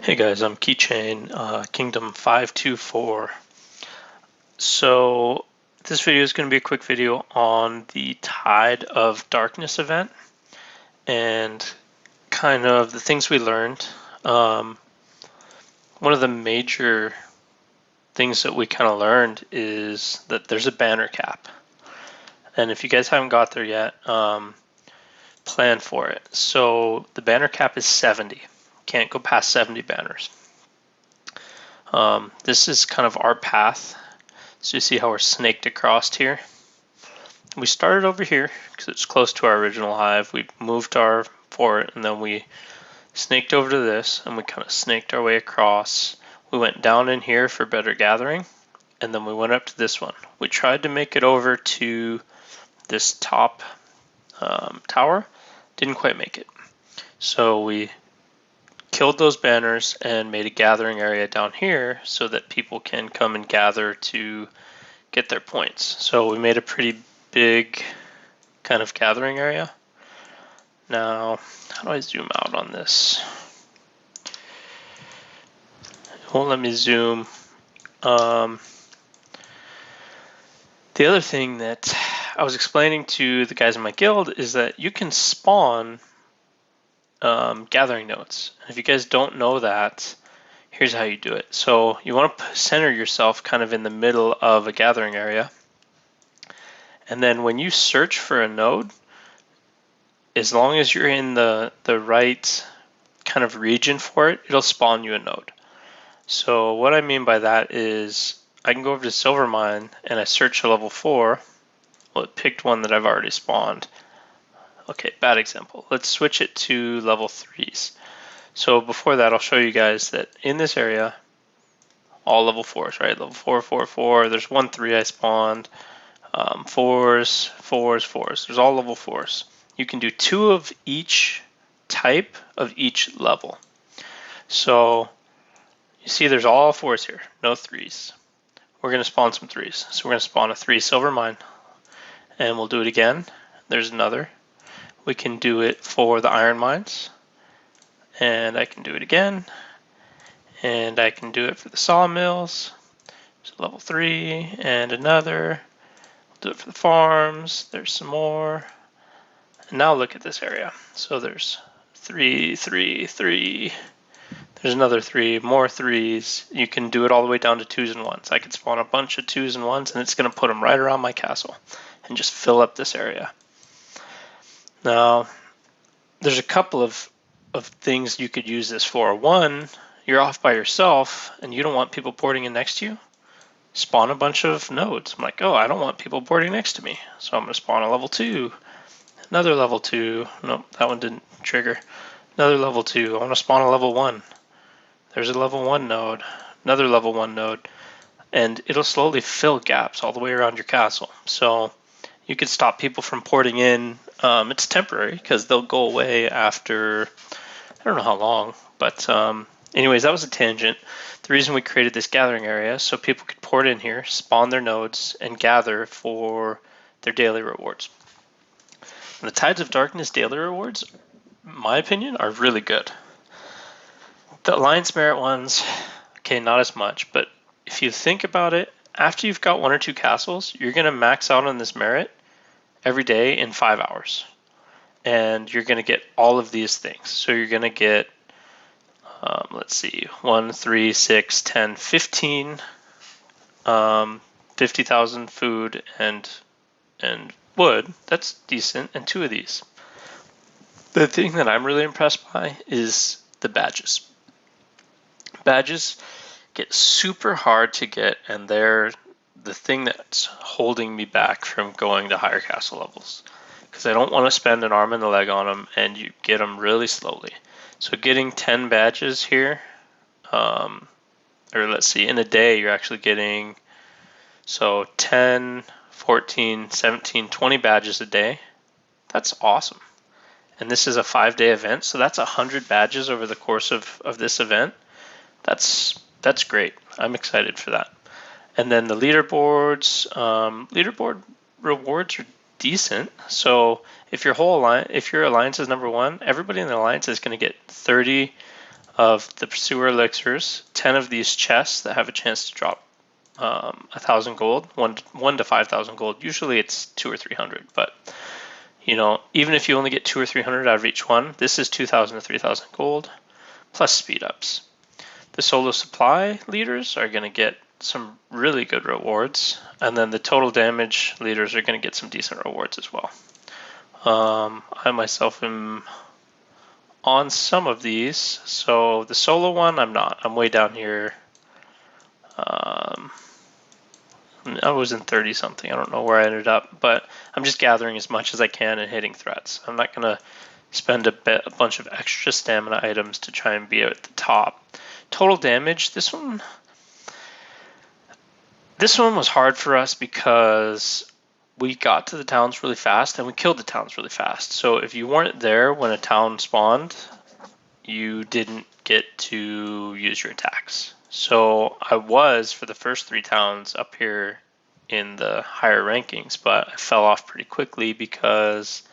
Hey guys, I'm Keychain, Kingdom 524. So this video is going to be a quick video on the Tide of Darkness event and kind of the things we learned. One of the major things that we kind of learned is that there's a banner cap. And if you guys haven't got there yet, plan for it. So the banner cap is 70. Can't go past 70 banners. This is kind of our path. So you see how we're snaked across here. We started over here because it's close to our original hive. We moved our fort and then we snaked over to this and we kind of snaked our way across. We went down in here for better gathering and then we went up to this one. We tried to make it over to this top tower. Didn't quite make it. So we killed those banners and made a gathering area down here so that people can come and gather to get their points. So we made a pretty big kind of gathering area. Now, how do I zoom out on this? It won't let me zoom. The other thing that I was explaining to the guys in my guild is that you can spawn gathering nodes. If you guys don't know that, here's how you do it. So you want to center yourself kind of in the middle of a gathering area. And then when you search for a node, as long as you're in the right kind of region for it, it'll spawn you a node. So what I mean by that is I can go over to Silver Mine and I search a level 4. Well, it picked one that I've already spawned. Okay, bad example. Let's switch it to level 3s. So before that, I'll show you guys that in this area, all level 4s, right? Level 4, 4, 4. There's 1, 3 I spawned. 4s, 4s, 4s. There's all level 4s. You can do 2 of each type of each level. So you see there's all 4s here, no 3s. We're going to spawn some 3s. So we're going to spawn a 3 Silver Mine. And we'll do it again. There's another. We can do it for the iron mines, and I can do it again, and I can do it for the sawmills. So level 3 and another. We'll do it for the farms. There's some more. And now look at this area. So there's 3, 3, 3. There's another 3, more 3s. You can do it all the way down to 2s and 1s. I could spawn a bunch of 2s and 1s, and it's going to put them right around my castle and just fill up this area. Now, there's a couple of things you could use this for. One, you're off by yourself and you don't want people porting in next to you. Spawn a bunch of nodes. I'm like, oh, I don't want people porting next to me. So I'm going to spawn a level 2. Another level 2. Nope, that one didn't trigger. Another level 2. I want to spawn a level 1. There's a level 1 node. Another level 1 node. And it'll slowly fill gaps all the way around your castle. So you could stop people from porting in. It's temporary because they'll go away after, I don't know how long, but anyways, that was a tangent. The reason we created this gathering area so people could port in here, spawn their nodes, and gather for their daily rewards. And the Tides of Darkness daily rewards, in my opinion, are really good. The Alliance Merit ones, okay, not as much, but if you think about it, after you've got 1 or 2 castles, you're going to max out on this merit every day in 5 hours. And you're going to get all of these things. So you're going to get, let's see, 1, 3, 6, 10, 15, 50,000 food and wood. That's decent. And 2 of these. The thing that I'm really impressed by is the badges. Badges get super hard to get, and they're the thing that's holding me back from going to higher castle levels, because I don't want to spend an arm and a leg on them, and you get them really slowly. So getting 10 badges here, or let's see, in a day you're actually getting, so 10, 14, 17, 20 badges a day. That's awesome. And this is a 5-day event, so that's 100 badges over the course of this event. That's great. I'm excited for that. And then the leaderboards, leaderboard rewards are decent. So if your alliance is number 1, everybody in the alliance is going to get 30 of the Pursuer elixirs, 10 of these chests that have a chance to drop 1,000 gold, 1 to 5,000 gold. Usually it's 200 or 300, but even if you only get 200 or 300 out of each one, this is 2,000 to 3,000 gold plus speed ups. The solo supply leaders are going to get some really good rewards, and then the total damage leaders are going to get some decent rewards as well. I myself am on some of these, so the solo one I'm not. I'm way down here. I was in 30 something. I don't know where I ended up, but I'm just gathering as much as I can and hitting threats. I'm not going to spend a bunch of extra stamina items to try and be at the top. Total damage, this one was hard for us because we got to the towns really fast and we killed the towns really fast. So if you weren't there when a town spawned, you didn't get to use your attacks. So I was, for the first 3 towns, up here in the higher rankings, but I fell off pretty quickly because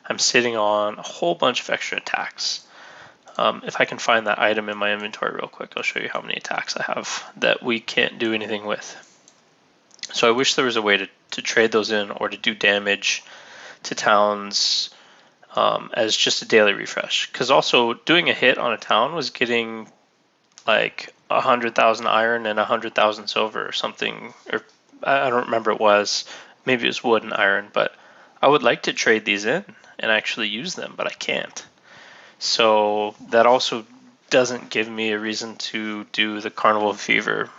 I'm sitting on a whole bunch of extra attacks. If I can find that item in my inventory real quick, I'll show you how many attacks I have that we can't do anything with. So I wish there was a way to trade those in or to do damage to towns as just a daily refresh. Because also doing a hit on a town was getting like 100,000 iron and 100,000 silver or something. Or I don't remember it was. Maybe it was wood and iron, but I would like to trade these in and actually use them, but I can't. So that also doesn't give me a reason to do the Carnival Fever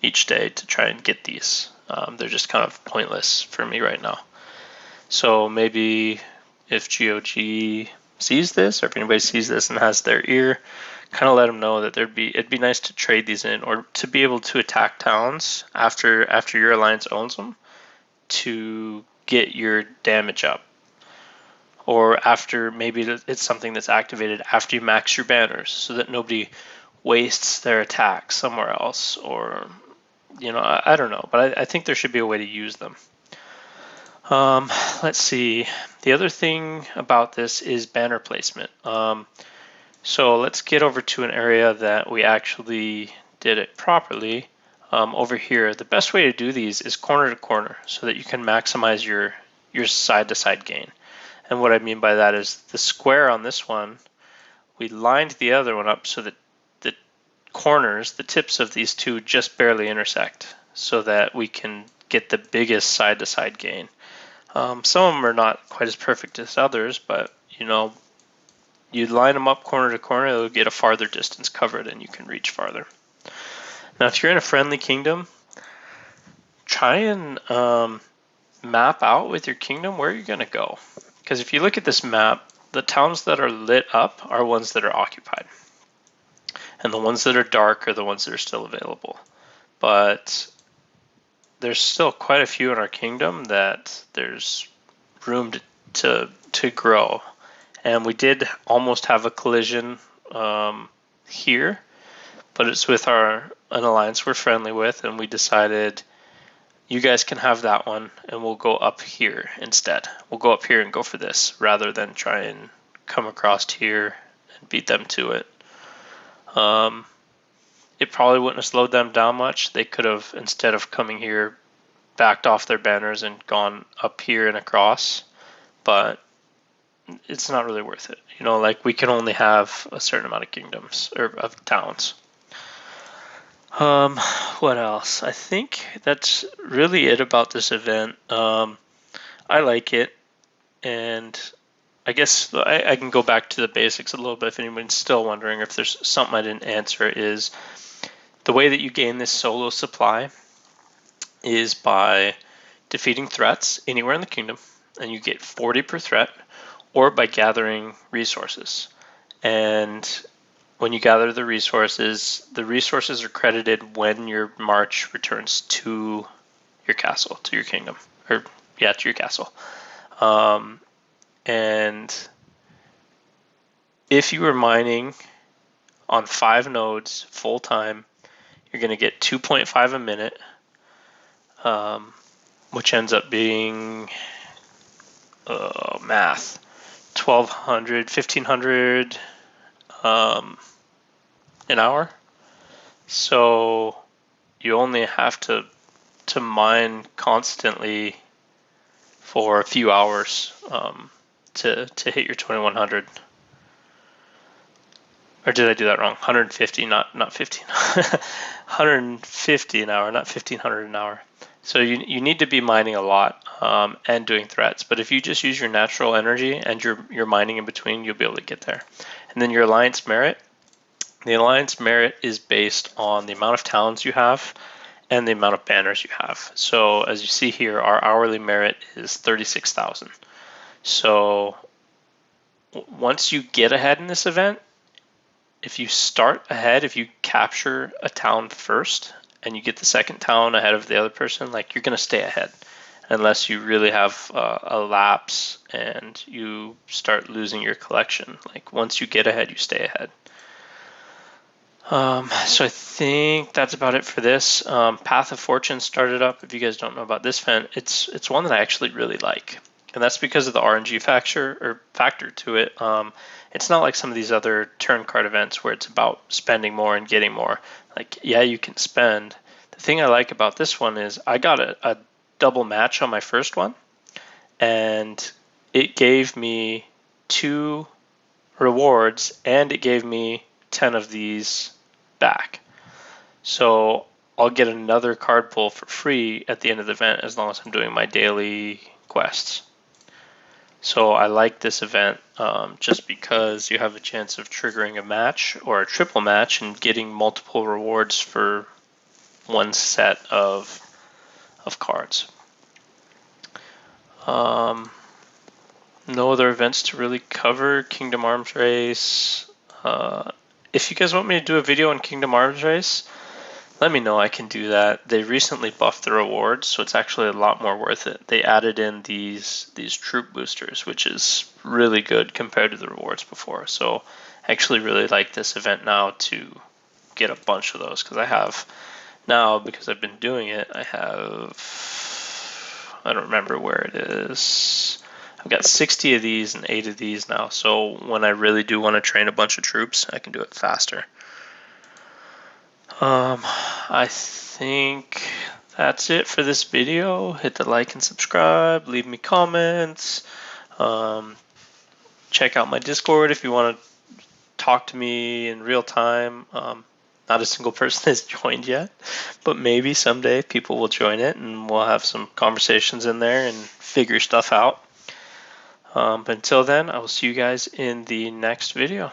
each day to try and get these. They're just kind of pointless for me right now. So maybe if GOG sees this, or if anybody sees this and has their ear, kind of let them know that it'd be nice to trade these in, or to be able to attack towns after your alliance owns them to get your damage up. Or after, maybe it's something that's activated after you max your banners so that nobody wastes their attack somewhere else. Or, I don't know, but I think there should be a way to use them. Let's see. The other thing about this is banner placement. So let's get over to an area that we actually did it properly. Over here, the best way to do these is corner to corner so that you can maximize your side-to-side gain. And what I mean by that is the square on this one, we lined the other one up so that the corners, the tips of these two just barely intersect so that we can get the biggest side-to-side gain. Some of them are not quite as perfect as others, but you line them up corner to corner, it'll get a farther distance covered and you can reach farther. Now, if you're in a friendly kingdom, try and map out with your kingdom where you're going to go. Because if you look at this map, the towns that are lit up are ones that are occupied. And the ones that are dark are the ones that are still available. But there's still quite a few in our kingdom that there's room to grow. And we did almost have a collision here, but it's with an alliance we're friendly with, and we decided you guys can have that one, and we'll go up here instead. We'll go up here and go for this, rather than try and come across here and beat them to it. It probably wouldn't have slowed them down much. They could have, instead of coming here, backed off their banners and gone up here and across, but it's not really worth it. We can only have a certain amount of kingdoms, or of towns. What else? I think that's really it about this event. I like it, and I guess I can go back to the basics a little bit if anyone's still wondering. If there's something I didn't answer, is the way that you gain this solo supply is by defeating threats anywhere in the kingdom, and you get 40 per threat, or by gathering resources. And when you gather the resources are credited when your march returns to your castle, to your kingdom, to your castle. And if you were mining on 5 nodes full time, you're going to get 2.5 a minute, which ends up being math, 1,200, 1,500. an hour. So you only have to mine constantly for a few hours to hit your 2100. Or did I do that wrong? 150, not 15. 150 an hour, not 1500 an hour. So you need to be mining a lot and doing threats. But if you just use your natural energy and you're mining in between, you'll be able to get there. And then your alliance merit. The alliance merit is based on the amount of towns you have and the amount of banners you have. So as you see here, our hourly merit is 36,000. So once you get ahead in this event, if you start ahead, if you capture a town first and you get the second town ahead of the other person, like you're going to stay ahead unless you really have a lapse and you start losing your collection. Like once you get ahead, you stay ahead. So I think that's about it for this. Path of Fortune started up. If you guys don't know about this event, it's one that I actually really like, and that's because of the RNG factor to it. It's not like some of these other turn card events where it's about spending more and getting more. Like, yeah, you can spend. The thing I like about this one is I got a double match on my first one, and it gave me 2 rewards, and it gave me 10 of these back. So I'll get another card pull for free at the end of the event as long as I'm doing my daily quests. So I like this event just because you have a chance of triggering a match or a triple match and getting multiple rewards for one set of cards. No other events to really cover. Kingdom Arms Race. If you guys want me to do a video on Kingdom Arms Race, let me know. I can do that. They recently buffed the rewards, so it's actually a lot more worth it. They added in these troop boosters, which is really good compared to the rewards before. So I actually really like this event now to get a bunch of those, because I have now, because I've been doing it, I don't remember where it is. I've got 60 of these and 8 of these now, so when I really do want to train a bunch of troops, I can do it faster. I think that's it for this video. Hit the like and subscribe, leave me comments, check out my Discord if you want to talk to me in real time. Not a single person has joined yet, but maybe someday people will join it and we'll have some conversations in there and figure stuff out. But until then, I will see you guys in the next video.